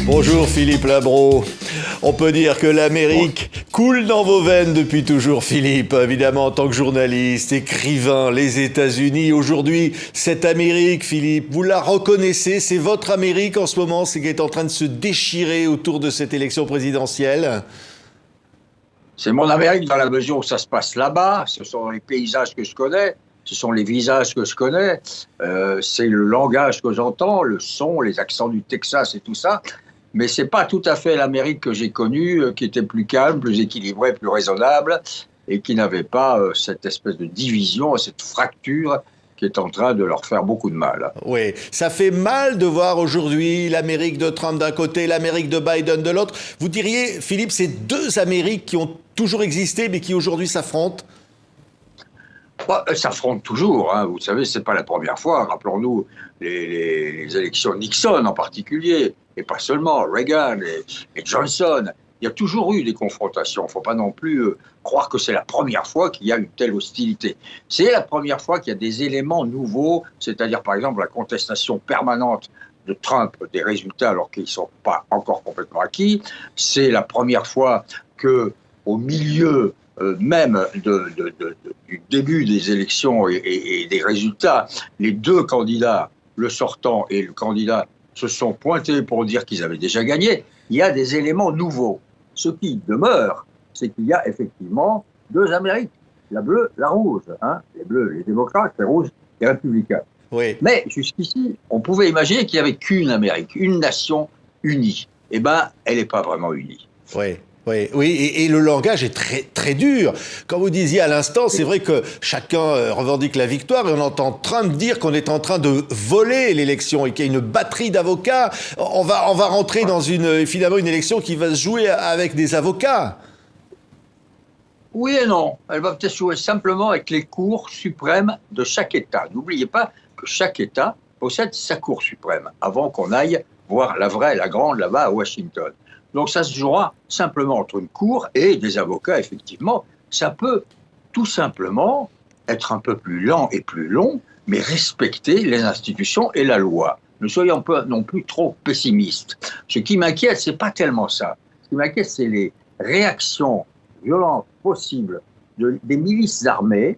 Bonjour Philippe Labro. On peut dire que l'Amérique coule dans vos veines depuis toujours, Philippe. Évidemment, en tant que journaliste, écrivain, les États-Unis. Aujourd'hui, cette Amérique, Philippe, vous la reconnaissez. C'est votre Amérique en ce moment, c'est qui est en train de se déchirer autour de cette élection présidentielle. C'est mon Amérique dans la mesure où ça se passe là-bas. Ce sont les paysages que je connais, ce sont les visages que je connais, c'est le langage que j'entends, le son, les accents du Texas et tout ça. Mais c'est pas tout à fait l'Amérique que j'ai connue, qui était plus calme, plus équilibrée, plus raisonnable, et qui n'avait pas cette espèce de division, cette fracture qui est en train de leur faire beaucoup de mal. Oui, ça fait mal de voir aujourd'hui l'Amérique de Trump d'un côté, l'Amérique de Biden de l'autre. Vous diriez, Philippe, c'est deux Amériques qui ont toujours existé, mais qui aujourd'hui s'affrontent? Elles s'affrontent toujours, hein. Vous savez, c'est pas la première fois. Rappelons-nous les élections Nixon en particulier, et pas seulement, Reagan et Johnson. Il y a toujours eu des confrontations. Il ne faut pas non plus croire que c'est la première fois qu'il y a une telle hostilité. C'est la première fois qu'il y a des éléments nouveaux, c'est-à-dire par exemple la contestation permanente de Trump des résultats alors qu'ils ne sont pas encore complètement acquis. C'est la première fois qu'au milieu même du début des élections et des résultats, les deux candidats, le sortant et le candidat, se sont pointés pour dire qu'ils avaient déjà gagné. Il y a des éléments nouveaux. Ce qui demeure, c'est qu'il y a effectivement deux Amériques, la bleue, la rouge. Hein, les bleus, les démocrates, les rouges, les républicains. Oui. Mais jusqu'ici, on pouvait imaginer qu'il n'y avait qu'une Amérique, une nation unie. Eh bien, elle n'est pas vraiment unie. Oui. Oui, oui, et le langage est très, très dur. Comme vous disiez à l'instant, c'est vrai que chacun revendique la victoire et on entend Trump dire qu'on est en train de voler l'élection et qu'il y a une batterie d'avocats. On va rentrer dans finalement une élection qui va se jouer avec des avocats. Oui et non. Elle va peut-être jouer simplement avec les cours suprêmes de chaque État. N'oubliez pas que chaque État possède sa cour suprême avant qu'on aille voir la vraie, la grande là-bas à Washington. Donc ça se jouera simplement entre une cour et des avocats, effectivement. Ça peut tout simplement être un peu plus lent et plus long, mais respecter les institutions et la loi. Ne soyons pas non plus trop pessimistes. Ce qui m'inquiète, c'est pas tellement ça. Ce qui m'inquiète, c'est les réactions violentes possibles des milices armées,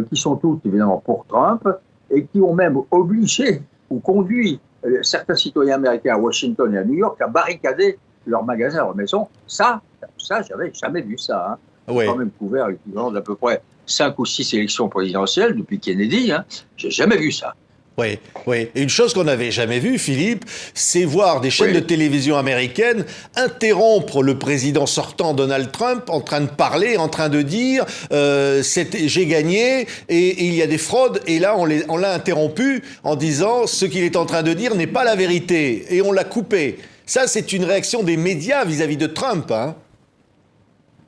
qui sont toutes évidemment pour Trump, et qui ont même obligé ou conduit certains citoyens américains à Washington et à New York à barricader leurs magasins, leurs maisons. Ça, j'avais jamais vu ça. Hein. Ouais. J'ai quand même couvert l'équivalent d'à peu près 5 ou 6 élections présidentielles depuis Kennedy. Hein. J'ai jamais vu ça. Oui, oui. Et une chose qu'on n'avait jamais vue, Philippe, c'est voir des chaînes de télévision américaines interrompre le président sortant Donald Trump en train de parler, en train de dire j'ai gagné et il y a des fraudes. Et là, on l'a interrompu en disant ce qu'il est en train de dire n'est pas la vérité. Et on l'a coupé. Ça, c'est une réaction des médias vis-à-vis de Trump, hein?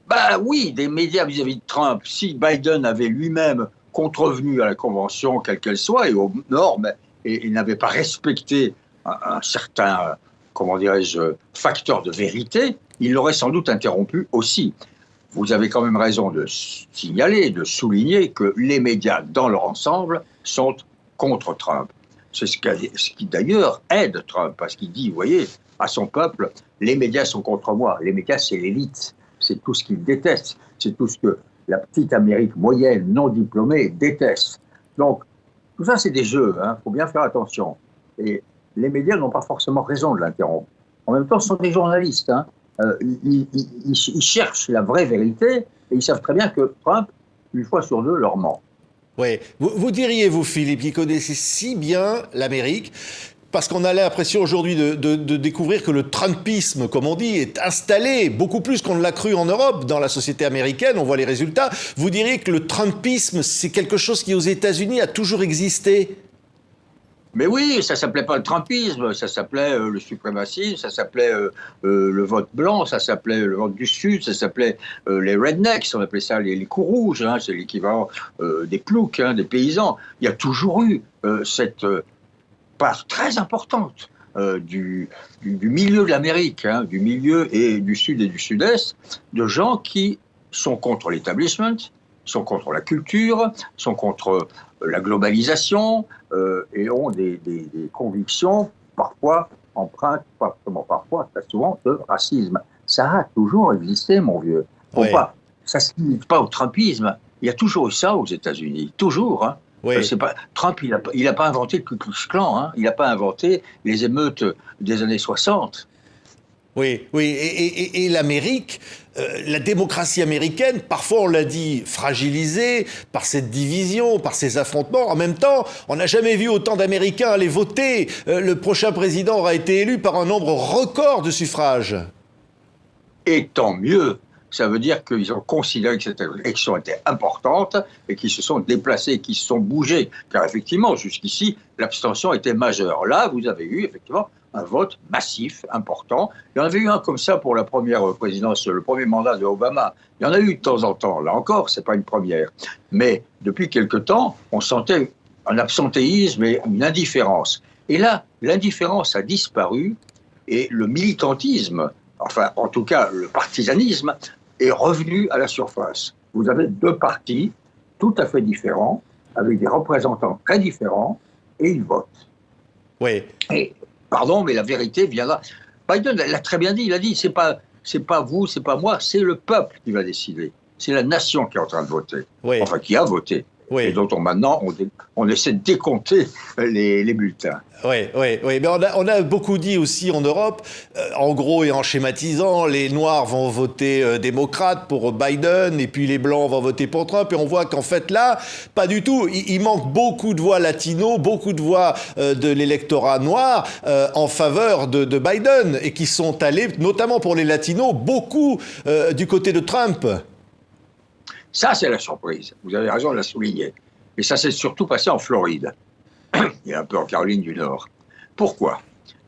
Bah oui, des médias vis-à-vis de Trump. Si Biden avait lui-même contrevenu à la Convention, quelle qu'elle soit, et aux normes, et il n'avait pas respecté un certain, comment dirais-je, facteur de vérité, il l'aurait sans doute interrompu aussi. Vous avez quand même raison de signaler, de souligner que les médias, dans leur ensemble, sont contre Trump. C'est ce qui d'ailleurs aide Trump, parce qu'il dit, vous voyez, à son peuple, les médias sont contre moi. Les médias, c'est l'élite. C'est tout ce qu'il déteste. C'est tout ce que la petite Amérique moyenne, non diplômée, déteste. Donc, tout ça, c'est des jeux. Il faut bien faire attention. Et les médias n'ont pas forcément raison de l'interrompre. En même temps, ce sont des journalistes. Ils cherchent la vraie vérité et ils savent très bien que Trump, une fois sur deux, leur ment. Oui. Vous diriez, vous, Philippe, qui connaissez si bien l'Amérique, parce qu'on a l'impression aujourd'hui de découvrir que le Trumpisme, comme on dit, est installé beaucoup plus qu'on ne l'a cru en Europe, dans la société américaine, on voit les résultats. Vous diriez que le Trumpisme, c'est quelque chose qui aux États-Unis a toujours existé? Mais oui, ça s'appelait pas le Trumpisme, ça s'appelait le suprémacisme, ça s'appelait le vote blanc, ça s'appelait le vote du Sud, ça s'appelait les rednecks, on appelait ça les coups rouges, hein, c'est l'équivalent des ploucs, hein, des paysans. Il y a toujours eu cette part très importante du milieu de l'Amérique, hein, du milieu et du Sud et du Sud-Est, de gens qui sont contre l'établissement, sont contre la culture, sont contre la globalisation et ont des convictions parfois empreinte, pas seulement parfois, très souvent, de racisme. Ça a toujours existé, mon vieux. Oui. Ça ne se limite pas au Trumpisme. Il y a toujours eu ça aux États-Unis. Toujours. Hein. Oui. Trump, il n'a pas inventé le Ku Klux Klan. Hein. Il n'a pas inventé les émeutes des années 60. Oui, oui, et l'Amérique, la démocratie américaine, parfois on l'a dit, fragilisée par cette division, par ces affrontements. En même temps, on n'a jamais vu autant d'Américains aller voter. Le prochain président aura été élu par un nombre record de suffrages. Et tant mieux. Ça veut dire qu'ils ont considéré que cette élection était importante et qu'ils se sont déplacés, qu'ils se sont bougés. Car effectivement, jusqu'ici, l'abstention était majeure. Là, vous avez eu effectivement un vote massif, important. Il y en avait eu un comme ça pour la première présidence, le premier mandat de Obama. Il y en a eu de temps en temps. Là encore, ce n'est pas une première. Mais depuis quelque temps, on sentait un absentéisme et une indifférence. Et là, l'indifférence a disparu et le militantisme, enfin, en tout cas, le partisanisme, est revenu à la surface. Vous avez deux partis tout à fait différents, avec des représentants très différents, et ils votent. Oui. Et, pardon, mais la vérité vient là. Biden l'a très bien dit, il a dit, c'est pas vous, c'est pas moi, c'est le peuple qui va décider. C'est la nation qui est en train de voter. Oui. Enfin, qui a voté. Oui. Et dont maintenant, on essaie de décompter les bulletins. Oui, oui, oui. Mais on a beaucoup dit aussi en Europe, en gros et en schématisant, les Noirs vont voter démocrate pour Biden et puis les Blancs vont voter pour Trump. Et on voit qu'en fait là, pas du tout. Il manque beaucoup de voix latinos, beaucoup de voix de l'électorat noir en faveur de Biden et qui sont allés, notamment pour les latinos, beaucoup du côté de Trump. Ça, c'est la surprise. Vous avez raison de la souligner. Et ça s'est surtout passé en Floride. Et un peu en Caroline du Nord. Pourquoi ?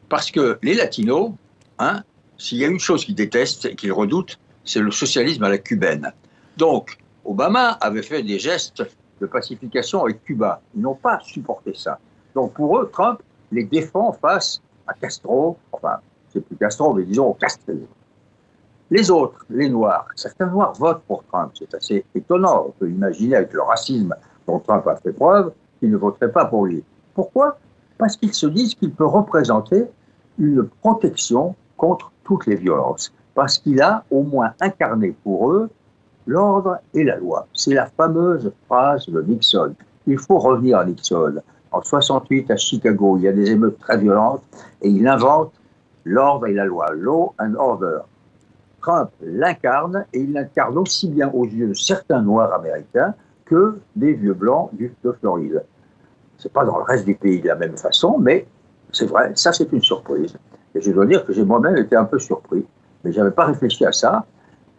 Parce que les latinos, hein, s'il y a une chose qu'ils détestent et qu'ils redoutent, c'est le socialisme à la cubaine. Donc, Obama avait fait des gestes de pacification avec Cuba. Ils n'ont pas supporté ça. Donc, pour eux, Trump les défend face à Castro, enfin, c'est plus Castro, mais disons au Castro. Les autres, les Noirs, certains Noirs votent pour Trump. C'est assez étonnant. On peut imaginer avec le racisme dont Trump a fait preuve qu'ils ne voteraient pas pour lui. Pourquoi ? Parce qu'ils se disent qu'il peut représenter une protection contre toutes les violences. Parce qu'il a au moins incarné pour eux l'ordre et la loi. C'est la fameuse phrase de Nixon. Il faut revenir à Nixon. En 68 à Chicago, il y a des émeutes très violentes et il invente l'ordre et la loi. Law and order. Trump l'incarne et il l'incarne aussi bien aux yeux de certains Noirs américains que des vieux blancs de Floride. C'est pas dans le reste du pays de la même façon, mais c'est vrai, ça c'est une surprise. Et je dois dire que j'ai moi-même été un peu surpris, mais je n'avais pas réfléchi à ça.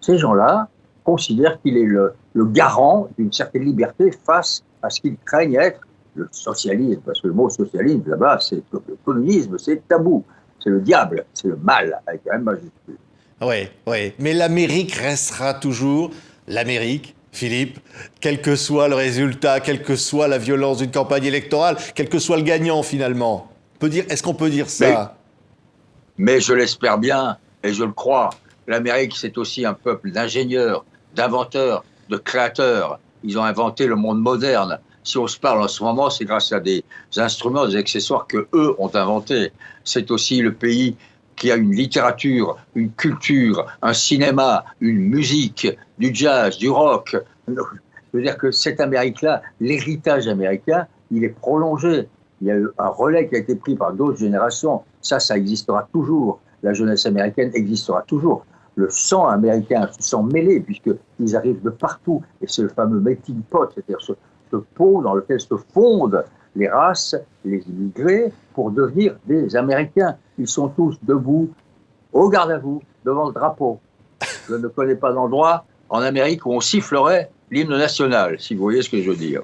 Ces gens-là considèrent qu'il est le garant d'une certaine liberté face à ce qu'ils craignent être le socialisme, parce que le mot socialisme, là-bas, c'est le communisme, c'est tabou, c'est le diable, c'est le mal, avec un M majuscule. Oui, oui, mais l'Amérique restera toujours l'Amérique. Philippe, quel que soit le résultat, quelle que soit la violence d'une campagne électorale, quel que soit le gagnant finalement, est-ce qu'on peut dire ça ? Mais je l'espère bien et je le crois. L'Amérique, c'est aussi un peuple d'ingénieurs, d'inventeurs, de créateurs. Ils ont inventé le monde moderne. Si on se parle en ce moment, c'est grâce à des instruments, des accessoires que eux ont inventés. C'est aussi le pays qui a une littérature, une culture, un cinéma, une musique, du jazz, du rock. Je veux dire que cette Amérique-là, l'héritage américain, il est prolongé. Il y a eu un relais qui a été pris par d'autres générations. Ça existera toujours. La jeunesse américaine existera toujours. Le sang américain, ce sang mêlé, puisqu'ils arrivent de partout. Et c'est le fameux melting pot, c'est-à-dire ce pot dans lequel se fondent les races, les immigrés, pour devenir des Américains. Ils sont tous debout, au garde à vous, devant le drapeau. Je ne connais pas d'endroit en Amérique où on sifflerait l'hymne national, si vous voyez ce que je veux dire.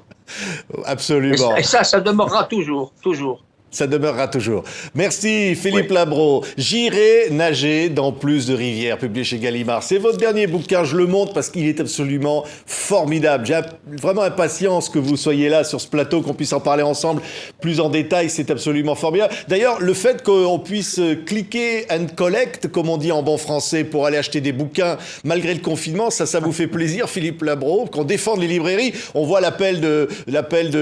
Absolument. Et ça demeurera toujours, toujours. Ça demeurera toujours. Merci Philippe Labro. J'irai nager dans plus de rivières, publié chez Gallimard. C'est votre dernier bouquin, je le montre parce qu'il est absolument formidable. J'ai vraiment impatience que vous soyez là sur ce plateau, qu'on puisse en parler ensemble plus en détail, c'est absolument formidable. D'ailleurs, le fait qu'on puisse cliquer and collect, comme on dit en bon français, pour aller acheter des bouquins malgré le confinement, ça vous fait plaisir Philippe Labro, qu'on défende les librairies. On voit l'appel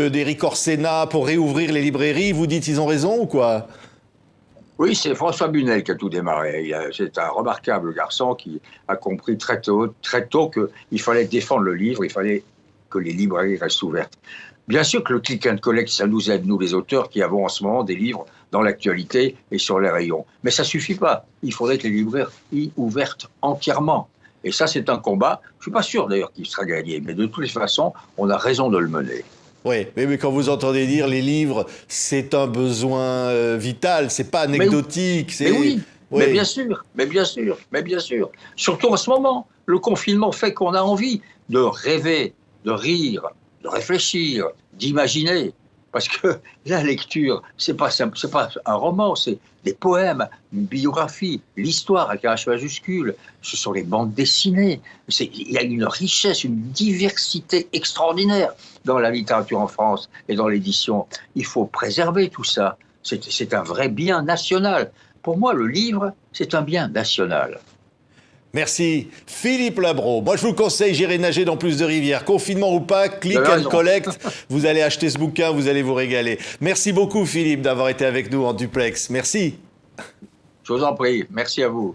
d'Éric Orsena pour réouvrir les librairies. Vous dites ils ont raison ou quoi ? Oui, c'est François Bunel qui a tout démarré. C'est un remarquable garçon qui a compris très tôt qu'il fallait défendre le livre, il fallait que les librairies restent ouvertes. Bien sûr que le click and collect, ça nous aide, nous les auteurs, qui avons en ce moment des livres dans l'actualité et sur les rayons. Mais ça suffit pas. Il faudrait que les librairies ouvertes entièrement. Et ça, c'est un combat. Je suis pas sûr d'ailleurs qu'il sera gagné, mais de toutes les façons, on a raison de le mener. Oui, mais quand vous entendez dire les livres, c'est un besoin vital, c'est pas Mais, anecdotique. mais oui, Oui. mais bien sûr, mais bien sûr, mais bien sûr. Surtout en ce moment, le confinement fait qu'on a envie de rêver, de rire, de réfléchir, d'imaginer. Parce que la lecture, c'est pas un roman, c'est des poèmes, une biographie, l'histoire avec un H majuscule. Ce sont les bandes dessinées. Il y a une richesse, une diversité extraordinaire dans la littérature en France et dans l'édition. Il faut préserver tout ça. C'est un vrai bien national. Pour moi, le livre, c'est un bien national. Merci. Philippe Labro. Moi, je vous conseille, j'irai nager dans plus de rivières. Confinement ou pas, click Vous avez and raison. collect. Vous allez acheter ce bouquin, vous allez vous régaler. Merci beaucoup, Philippe, d'avoir été avec nous en duplex. Merci. Je vous en prie. Merci à vous.